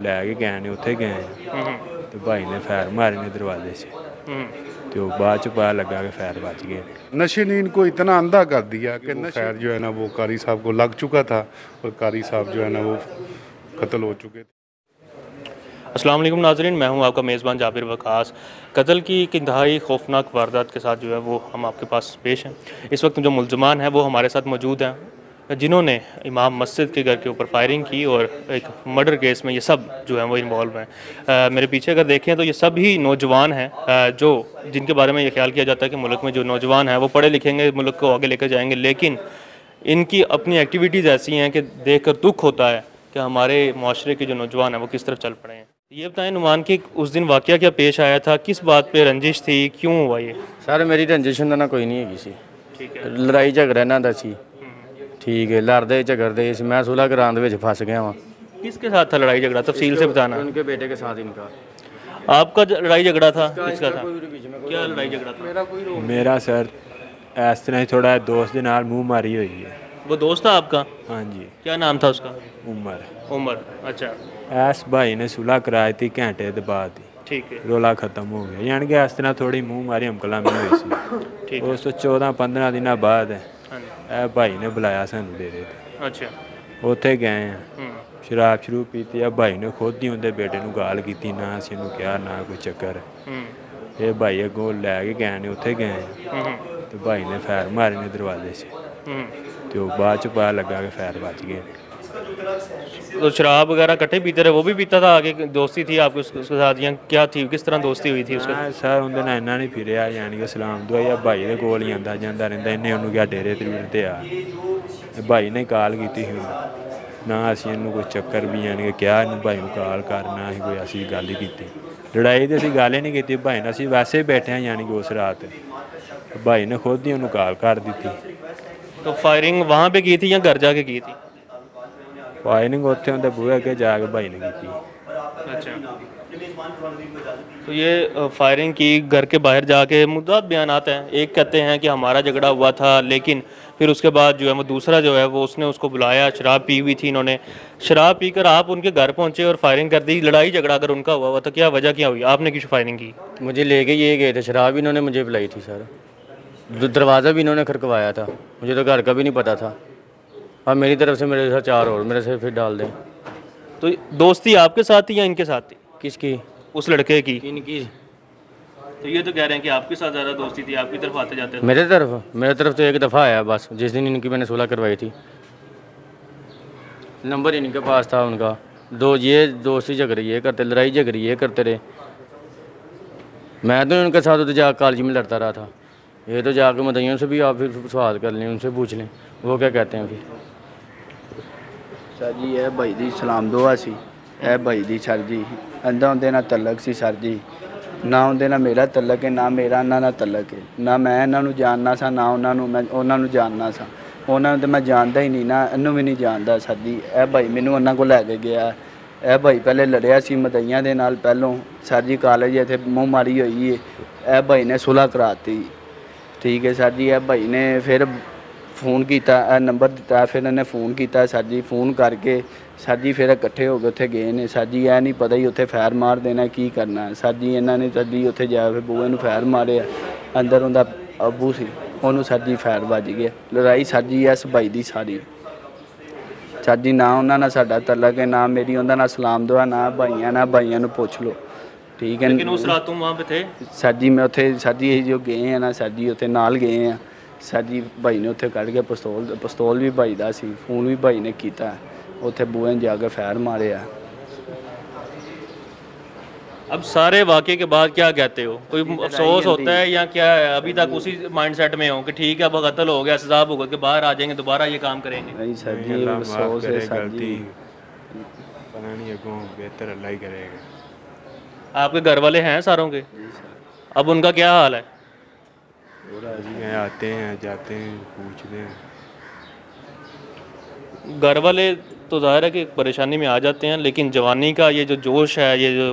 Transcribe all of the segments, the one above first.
लैके गए ने उत्थे गए तो भाई ने फैर मारे ने दरवाजे से तो बाद च पता लगा कि फैर बच गए। नशे ने इनको इतना अंधा कर दिया कि फैर जो है ना वो कारी साहब को लग चुका था और कारी साहब जो है ना वो कत्ल हो चुके थे। अस्सलाम वालेकुम नाज़रीन, मैं हूं आपका मेज़बान जाबिर वकास। कत्ल की एक इंतहाई खौफनाक वारदात के साथ जो है वो हम आपके पास पेश हैं। इस वक्त जो मुल्ज़मान हैं वो हमारे साथ मौजूद हैं जिन्होंने इमाम मस्जिद के घर के ऊपर फायरिंग की और एक मर्डर केस में ये सब जो हैं वो इन्वॉल्व हैं। मेरे पीछे अगर देखें तो ये सभी नौजवान हैं जो जिनके बारे में ये ख्याल किया जाता है कि मुल्क में जो नौजवान हैं वो पढ़े लिखेंगे, मुल्क को आगे लेकर जाएंगे, लेकिन इनकी अपनी एक्टिविटीज़ ऐसी हैं कि देख कर दुख होता है कि हमारे माशरे के जो नौजवान हैं वो किस तरफ चल पड़े हैं। ये बताएं नुमान कि उस दिन वाक़या क्या पेश आया था, किस बात पे रंजिश थी, क्यों हुआ ये? सर मेरी रंजिश ना कोई नहीं है किसी, ठीक है, लड़ाई झगड़ा इन्हां दा सी। ठीक है, लड़ते झगड़ते मैं सुलह कराने दे विच फस गया वां। किसके साथ था लड़ाई झगड़ा, तफसील से बताना। उनके बेटे के साथ इनका। आपका लड़ाई झगड़ा था, किसका था, क्या लड़ाई झगड़ा था? मेरा सर इस तरह ही थोड़ा दोस्त के नाल मुँह मारी हुई है। वो दोस्त था आपका? हाँ जी। क्या नाम था उसका? उमर। अच्छा, ऐस भाई ने सुलह कराई थी घंटे के बाद ही, ठीक है, रोला खत्म हो गया। यानी कि इस तरह थोड़ी मुँह मारी हमकलामी हुई सी। ठीक है, उस तो 14-15 दिन बाद हाँ जी, ਇਹ ਭਾਈ ਨੇ ਬੁਲਾਇਆ ਸਾਨੂੰ ਡੇਰੇ ਤੇ। अच्छा, ਉੱਥੇ ਗਏ ਆ, ਸ਼ਰਾਬ ਸ਼ਰੂ ਪੀਤੀ ਆ। ਭਾਈ ਨੇ ਖੁਦ ਹੀ ਉਹਦੇ ਬੇਟੇ ਨੂੰ ਗਾਲ ਕੀਤੀ, ਨਾ ਅਸੀਂ ਉਹਨੂੰ ਕਿਹਾ ਨਾ ਕੋਈ ਚੱਕਰ। ਇਹ ਭਾਈ ਅੱਗੋਂ ਲੈ ਕੇ ਗਏ ਨੇ, ਉੱਥੇ ਗਏ ਆ ਤੇ ਭਾਈ ਨੇ ਫੈਰ ਮਾਰੇ ਨੇ ਦਰਵਾਜ਼ੇ 'ਚ ਤੇ ਉਹ ਬਾਅਦ 'ਚ ਪਤਾ ਲੱਗਾ ਕਿ ਫੈਰ ਬਚ ਗਏ ਨੇ। तो शराब वगैरह इकट्ठे पीते रहे, वो भी पीता था? आगे दोस्ती थी आपकी उसके साथ या क्या थी, किस तरह दोस्ती हुई थी उसके? ਸਰ ਉਹਦੇ ਨਾਲ ਇੰਨਾ ਨਹੀਂ ਫਿਰਿਆ, ਯਾਨੀ ਕਿ ਸਲਾਮ ਦੁਆ ਜਾਂ ਭਾਈ ਦੇ ਕੋਲ ਹੀ ਆਉਂਦਾ ਜਾਂਦਾ ਰਹਿੰਦਾ। ਇਹਨੇ ਉਹਨੂੰ ਕਿਹਾ ਡੇਰੇ ਤੇ ਆ। ਭਾਈ ਨੇ ਕਾਲ ਕੀਤੀ ਸੀ ਨਾ, ਅਸੀਂ ਇਹਨੂੰ ਕੋਈ ਚੱਕਰ ਵੀ ਯਾਨੀ ਕਿ ਕਿਹਾ ਇਹਨੂੰ ਭਾਈ ਨੂੰ ਕਾਲ ਕਰਨਾ, ਅਸੀਂ ਕੋਈ ਅਸੀਂ ਗੱਲ ਹੀ ਕੀਤੀ। ਲੜਾਈ ਦੀ ਅਸੀਂ ਗੱਲ ਹੀ ਨਹੀਂ ਕੀਤੀ ਭਾਈ ਨਾਲ, ਅਸੀਂ ਵੈਸੇ ਬੈਠੇ ਹਾਂ ਯਾਨੀ ਕਿ ਉਸ ਰਾਤ ਭਾਈ ਨੇ ਖੁਦ ਹੀ ਉਹਨੂੰ ਕਾਲ ਕਰ ਦਿੱਤੀ। तो फायरिंग वहाँ पे की थी या घर जाके की थी? फायरिंग उत्थे उनके बूहे अगे जाके भाई ने की। अच्छा, तो ये फायरिंग की घर के बाहर जाके। मुद्दा बयान आता है, एक कहते हैं कि हमारा झगड़ा हुआ था, लेकिन फिर उसके बाद जो है वो दूसरा जो है वो उसने उसको बुलाया, शराब पी हुई थी इन्होंने, शराब पीकर आप उनके घर पहुंचे और फायरिंग कर दी। लड़ाई झगड़ा अगर उनका हुआ तो क्या वजह क्या हुई, आपने क्यों फायरिंग की? मुझे लेके ये गए थे, शराब इन्होंने मुझे पिलाई थी सर। दरवाज़ा भी इन्होंने खड़कवाया था, मुझे तो घर का भी नहीं पता था। अब मेरी तरफ से मेरे साथ 4 और मेरे से फिर डाल दें। तो दोस्ती आपके साथ थी या इनके साथ थी? किसकी? उस लड़के की। इनकी। तो ये तो कह रहे हैं कि आपके साथ ज़्यादा दोस्ती थी, आपकी तरफ आते जाते थे। मेरे तरफ तो एक दफ़ा आया बस, जिस दिन इनकी मैंने सुलह करवाई थी। नंबर इनके पास था उनका। ये दोस्ती झगड़ी ये करते, लड़ाई झगड़ी ये करते रहे। मैं तो उनके साथ तो जाकर कॉलेज में लड़ता रहा था। ये तो जाकर मदइयों से भी आप फिर सवाल कर लें, उनसे पूछ लें वो क्या कहते हैं। फिर सर जी ਇਹ ਭਾਈ ਦੀ ਸਲਾਮ ਦੁਆ ਸੀ, ਇਹ ਭਾਈ ਦੀ ਸਰ ਜੀ ਅੰਦਾ ਉਹਦੇ ਨਾਲ ਤਲਕ ਸੀ ਸਰ ਜੀ। ਨਾ ਉਹਦੇ ਨਾਲ ਮੇਰਾ ਤਲਕ ਹੈ, ਨਾ ਮੇਰਾ ਉਹਨਾਂ ਨਾਲ ਤਲਕ ਹੈ। ਨਾ ਮੈਂ ਇਹਨਾਂ ਨੂੰ ਜਾਣਨਾ ਸਾਂ, ਨਾ ਉਹਨਾਂ ਨੂੰ ਮੈਂ ਉਹਨਾਂ ਨੂੰ ਜਾਣਨਾ ਸਾਂ। ਉਹਨਾਂ ਨੂੰ ਤਾਂ ਮੈਂ ਜਾਣਦਾ ਹੀ ਨਹੀਂ, ਨਾ ਇਹਨੂੰ ਵੀ ਨਹੀਂ ਜਾਣਦਾ ਸਰ ਜੀ। ਇਹ ਭਾਈ ਮੈਨੂੰ ਉਹਨਾਂ ਕੋਲ ਲੈ ਕੇ ਗਿਆ। ਇਹ ਭਾਈ ਪਹਿਲੇ ਲੜਿਆ ਸੀ ਮਦਈਆਂ ਦੇ ਨਾਲ ਪਹਿਲੋਂ ਸਰ ਜੀ, ਕਾਲਜ ਇੱਥੇ ਮੂੰਹ ਮਾਰੀ ਹੋਈ ਹੈ। ਇਹ ਭਾਈ ਨੇ ਸੁਲ੍ਹਾ ਕਰਾਤੀ। ठीक है सर जी। ਇਹ भाई ने फिर फ़ोन किया, नंबर दिता, फिर इन्हें फ़ोन किया सर जी। फ़ोन करके सर जी फिर इकट्ठे हो गए, उत्थे गए ने सर जी। यह नहीं पता ही उत्थे फैर मार देना की करना सर जी। इन्होंने सर जी उत्थे जाया फिर बूहे नूं फैर मारे। अंदर उनका अबू सी, उन्होंने सर जी फैर बज गया। लड़ाई सर जी इस भाई की सारी सर जी। ना उन्होंने साडा तलक है, ना मेरी उन्होंने नाल सलाम दुआ, ना भाइयां, ना भाइयां नूं पुछ लो। ठीक है, लेकिन उस रात तुम वहाँ पे थे? सर जी मैं उत्थे सर जी जो गए हैं ना सर जी, उत्थे नाल गए हैं सर जी। भाई ने उत्थे कढ़ के पिस्तौल भी भाई दा सी, फोन भी भाई ने कीता। उत्थे बूहे जाके फैर मारे आ। अब सारे वाक़े के बाद क्या कहते हो, कोई अफसोस होता है या क्या है? अभी तक उसी माइंडसेट में हो कि ठीक है अब कत्ल हो गया, सजा भुगत के बाहर आ जाएंगे, दोबारा ये काम करेंगे? नहीं सर जी, अफसोस है सर जी। पता नहीं अगों बेहतर अल्लाह ही करेगा। आपके घर वाले हैं सारों के? अब उनका क्या हाल है? वो राजी हैं, आते हैं जाते हैं, पूछते हैं। घर वाले तो ज़ाहिर है कि परेशानी में आ जाते हैं, लेकिन जवानी का ये जो जोश है, ये जो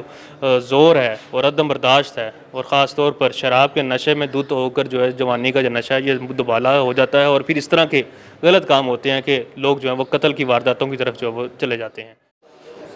ज़ोर है और अदम बर्दाश्त है, और ख़ास तौर पर शराब के नशे में धुत होकर जो है जवानी का जो नशा है ये दुबाला हो जाता है, और फिर इस तरह के गलत काम होते हैं कि लोग जो है वो कत्ल की वारदातों की तरफ जो है वो चले जाते हैं।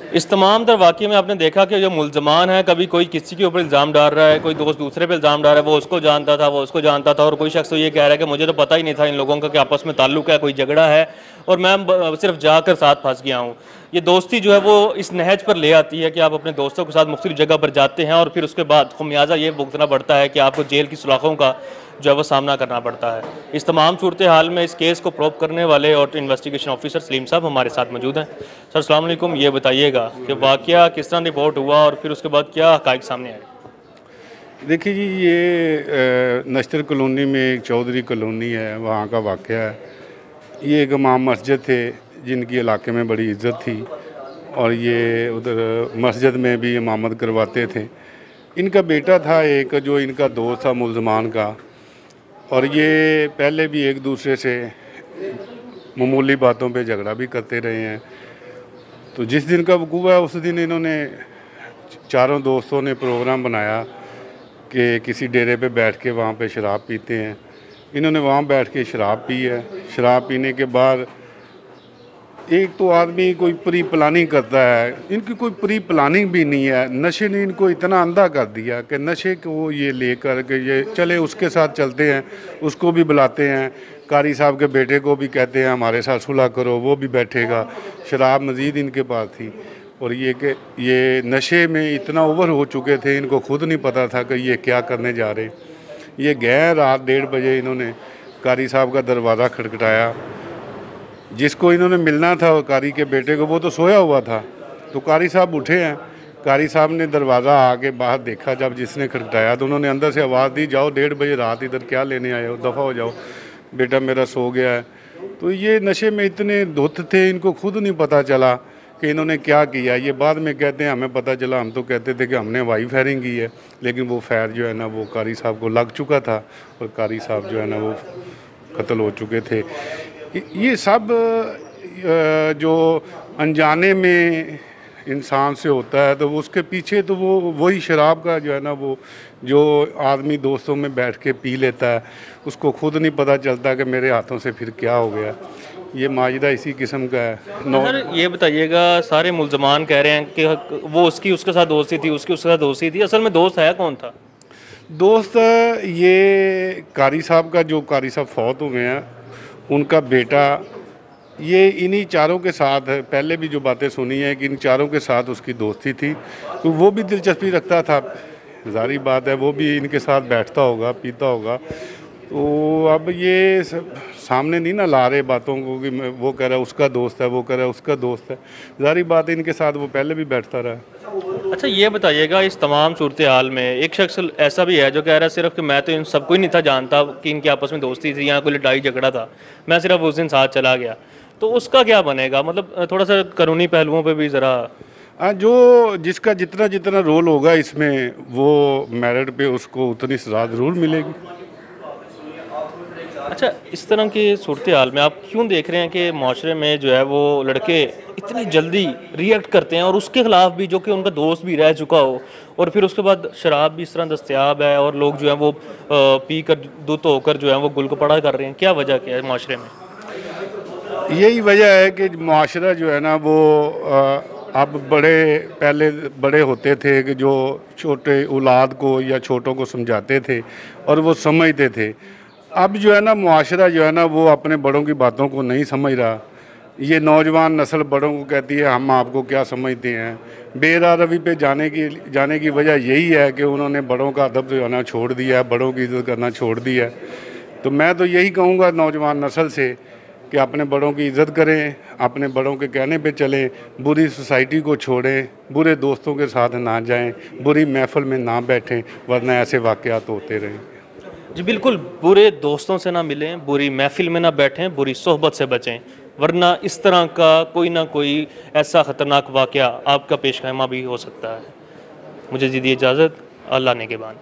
इस तमाम तर वाक़ये में आपने देखा कि जो मुल्ज़मान है, कभी कोई किसी के ऊपर इल्ज़ाम डाल रहा है, कोई दोस्त दूसरे पे इल्ज़ाम डाल रहा है, वो उसको जानता था, वो उसको जानता था, और कोई शख्स तो ये कह रहा है कि मुझे तो पता ही नहीं था इन लोगों का कि आपस में ताल्लुक़ है, कोई झगड़ा है और मैं सिर्फ जाकर साथ फंस गया हूँ। ये दोस्ती जो है वो इस नहज पर ले आती है कि आप अपने दोस्तों के साथ मुख्तलिफ जगह पर जाते हैं और फिर उसके बाद खमियाजा ये भुगतना पड़ता है कि आपको जेल की सलाखों का जो है वो सामना करना पड़ता है। इस तमाम सूरत हाल में इस केस को प्रोब करने वाले और इन्वेस्टिगेशन ऑफिसर सलीम साहब हमारे साथ मौजूद हैं। सर अस्सलाम वालेकुम, ये बताइएगा कि वाक़या किस तरह रिपोर्ट हुआ और फिर उसके बाद क्या हक़ाइक़ सामने आए? देखिए जी, ये नश्तर कॉलोनी में एक चौधरी कॉलोनी है, वहाँ का वाक़या है। ये एक इमाम मस्जिद थे जिनकी इलाके में बड़ी इज़्ज़त थी और ये उधर मस्जिद में भी इमामत करवाते थे। इनका बेटा था एक, जो इनका दोस्त था मुल्ज़मान का, और ये पहले भी एक दूसरे से मामूली बातों पे झगड़ा भी करते रहे हैं। तो जिस दिन का वक़ूआ है उस दिन इन्होंने चारों दोस्तों ने प्रोग्राम बनाया कि किसी डेरे पे बैठ के वहाँ पे शराब पीते हैं। इन्होंने वहाँ बैठ के शराब पी है। शराब पीने के बाद एक तो आदमी कोई प्री प्लानिंग करता है, इनकी कोई प्री प्लानिंग भी नहीं है। नशे ने इनको इतना अंधा कर दिया कि नशे को ये लेकर के ये चले उसके साथ चलते हैं, उसको भी बुलाते हैं, कारी साहब के बेटे को भी कहते हैं हमारे साथ सुलह करो, वो भी बैठेगा। शराब मज़ीद इनके पास थी और ये नशे में इतना ओवर हो चुके थे, इनको खुद नहीं पता था कि ये क्या करने जा रहे। ये गए रात 1:30 बजे, इन्होंने कारी साहब का दरवाज़ा खटखटाया। जिसको इन्होंने मिलना था कारी के बेटे को, वो तो सोया हुआ था। तो कारी साहब उठे हैं। कारी साहब ने दरवाज़ा आके बाहर देखा, जब जिसने खटखटाया तो उन्होंने अंदर से आवाज़ दी, जाओ 1:30 बजे रात इधर क्या लेने आए हो, दफ़ा हो जाओ, बेटा मेरा सो गया है। तो ये नशे में इतने धुत थे, इनको खुद नहीं पता चला कि इन्होंने क्या किया। ये बाद में कहते हैं हमें पता चला, हम तो कहते थे कि हमने वाई फायरिंग की है, लेकिन वो फायर जो है ना वो कारी साहब को लग चुका था और कारी साहब जो है ना वो कत्ल हो चुके थे। ये सब जो अनजाने में इंसान से होता है, तो उसके पीछे तो वो वही शराब का जो है ना वो जो आदमी दोस्तों में बैठ के पी लेता है, उसको खुद नहीं पता चलता कि मेरे हाथों से फिर क्या हो गया। ये माजरा इसी किस्म का है। सर ये बताइएगा, सारे मुल्ज़मान कह रहे हैं कि वो उसके साथ दोस्ती थी, उसके साथ दोस्ती थी, असल में दोस्त है कौन था? दोस्त ये कारी साहब का, जो कारी साहब फौत हुए हैं, उनका बेटा, ये इन्हीं चारों के साथ पहले भी जो बातें सुनी है कि इन चारों के साथ उसकी दोस्ती थी, तो वो भी दिलचस्पी रखता था। ज़ाहिर बात है वो भी इनके साथ बैठता होगा, पीता होगा। तो अब ये सामने नहीं ना ला रहे बातों को कि वो कह रहा है उसका दोस्त है, वो कह रहा है उसका दोस्त है। ज़ाहिर बात है इनके साथ वो पहले भी बैठता रहा। अच्छा ये बताइएगा, इस तमाम सूरत हाल में एक शख्स ऐसा भी है जो कह रहा है सिर्फ कि मैं तो इन सबको ही नहीं था जानता कि इनके आपस में दोस्ती थी, यहाँ कोई लड़ाई झगड़ा था, मैं सिर्फ उस दिन साथ चला गया। तो उसका क्या बनेगा? मतलब थोड़ा सा कानूनी पहलुओं पे भी ज़रा। जो जिसका जितना जितना रोल होगा इसमें, वो मेरिट पे उसको उतनी सज़ा ज़रूर मिलेगी। अच्छा, इस तरह की सूरत हाल में आप क्यों देख रहे हैं कि माशरे में जो है वो लड़के इतनी जल्दी रिएक्ट करते हैं, और उसके ख़िलाफ़ भी जो कि उनका दोस्त भी रह चुका हो, और फिर उसके बाद शराब भी इस तरह दस्तयाब है और लोग जो है वो पी कर दुत होकर जो है वो गुलगपड़ा कर रहे हैं? क्या वजह क्या है माशरे में? यही वजह है कि माशरा जो है ना वो अब पहले बड़े होते थे कि जो छोटे औलाद को या छोटों को समझाते थे और वो समझते थे। अब जो है ना मुआशरा जो है ना वो अपने बड़ों की बातों को नहीं समझ रहा। ये नौजवान नस्ल बड़ों को कहती है हम आपको क्या समझते हैं। बेरारवी पे जाने की वजह यही है कि उन्होंने बड़ों का अदब जो है ना छोड़ दिया है, बड़ों की इज़्ज़त करना छोड़ दिया है। तो मैं तो यही कहूँगा नौजवान नस्ल से कि अपने बड़ों की इज़्ज़त करें, अपने बड़ों के कहने पे चलें, बुरी सोसाइटी को छोड़ें, बुरे दोस्तों के साथ ना जाएं, बुरी महफ़िल में ना बैठें, वरना ऐसे वाक़यात होते रहें। जी बिल्कुल, बुरे दोस्तों से ना मिलें, बुरी महफिल में ना बैठें, बुरी सोहबत से बचें, वरना इस तरह का कोई ना कोई ऐसा ख़तरनाक वाक़या आपका पेश ख़ैमा भी हो सकता है। मुझे दीजिए इजाज़त, अल्लाह ने के बाद।